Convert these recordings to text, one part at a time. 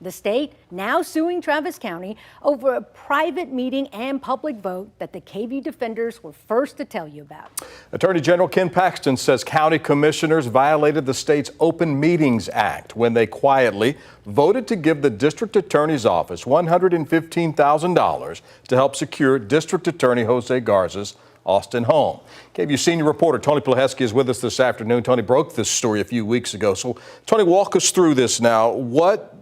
The state now suing Travis County over a private meeting and public vote that the KVUE Defenders were first to tell you about. Attorney General Ken Paxton says county commissioners violated the state's Open Meetings Act when they quietly voted to give the district attorney's office $115,000 to help secure District Attorney José Garza's Austin home. KVUE senior reporter Tony Pleheski is with us this afternoon. Tony broke this story a few weeks ago. So, Tony, walk us through this now. What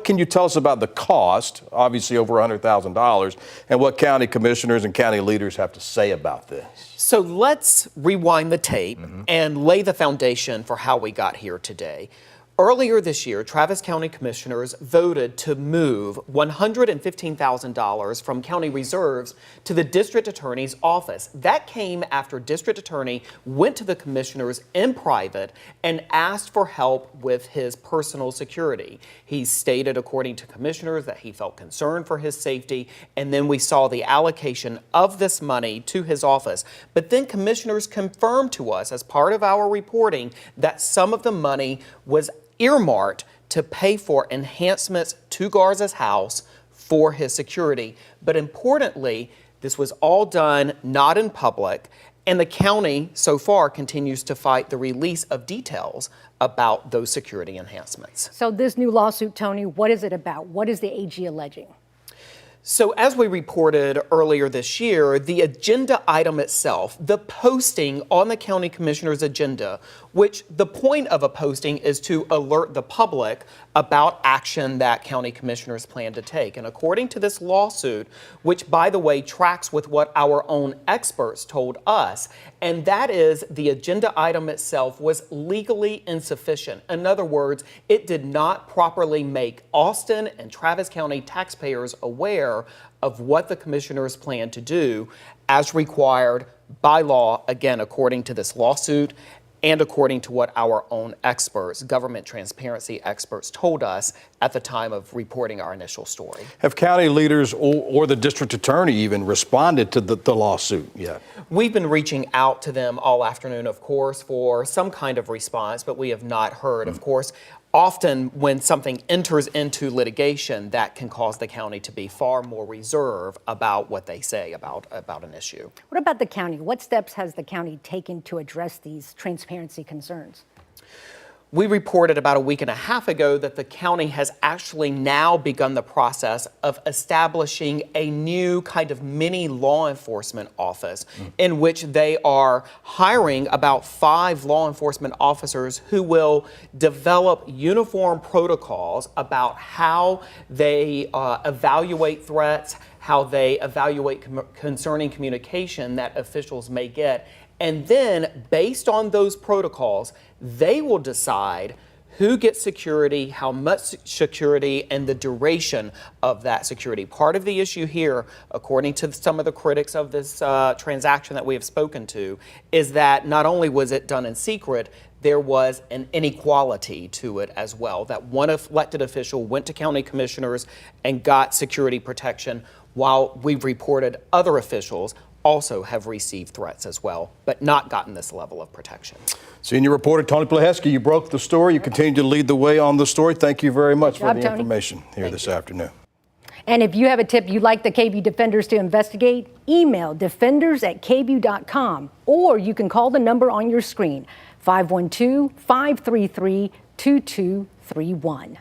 can you tell us about the cost, obviously over $100,000, and what county commissioners and county leaders have to say about this? So let's rewind the tape and lay the foundation for how we got here today. Earlier this year, Travis County commissioners voted to move $115,000 from county reserves to the district attorney's office. That came after district attorney went to the commissioners in private and asked for help with his personal security. He stated, according to commissioners, that he felt concerned for his safety, and then we saw the allocation of this money to his office. But then commissioners confirmed to us, as part of our reporting, that some of the money was earmarked to pay for enhancements to Garza's house for his security. But importantly, this was all done not in public, and the county so far continues to fight the release of details about those security enhancements. So this new lawsuit, Tony, what is it about? What is the AG alleging? So as we reported earlier this year, the agenda item itself, the posting on the county commissioner's agenda, which the point of a posting is to alert the public about action that county commissioners plan to take. And according to this lawsuit, which by the way tracks with what our own experts told us, and that is the agenda item itself was legally insufficient. In other words, it did not properly make Austin and Travis County taxpayers aware of what the commissioners plan to do as required by law, again, according to this lawsuit and according to what our own experts, government transparency experts, told us at the time of reporting our initial story. Have county leaders or the district attorney even responded to the lawsuit yet? We've been reaching out to them all afternoon, of course, for some kind of response, but we have not heard. Of course, often when something enters into litigation, that can cause the county to be far more reserved about what they say about an issue. What about the county? What steps has the county taken to address these transparency concerns? We reported about a week and a half ago that the county has actually now begun the process of establishing a new kind of mini law enforcement office in which they are hiring about 5 law enforcement officers who will develop uniform protocols about how they evaluate threats, how they evaluate concerning communication that officials may get. And then, based on those protocols, they will decide who gets security, how much security, and the duration of that security. Part of the issue here, according to some of the critics of this transaction that we have spoken to, is that not only was it done in secret, there was an inequality to it as well, that one elected official went to county commissioners and got security protection, while we've reported other officials also have received threats as well, but not gotten this level of protection. Senior reporter Tony Pleheski, you broke the story. You continue to lead the way on the story. Thank you very much for the information here this afternoon. And if you have a tip you'd like the KVUE Defenders to investigate, email defenders@kvue.com, or you can call the number on your screen, 512-533-2231.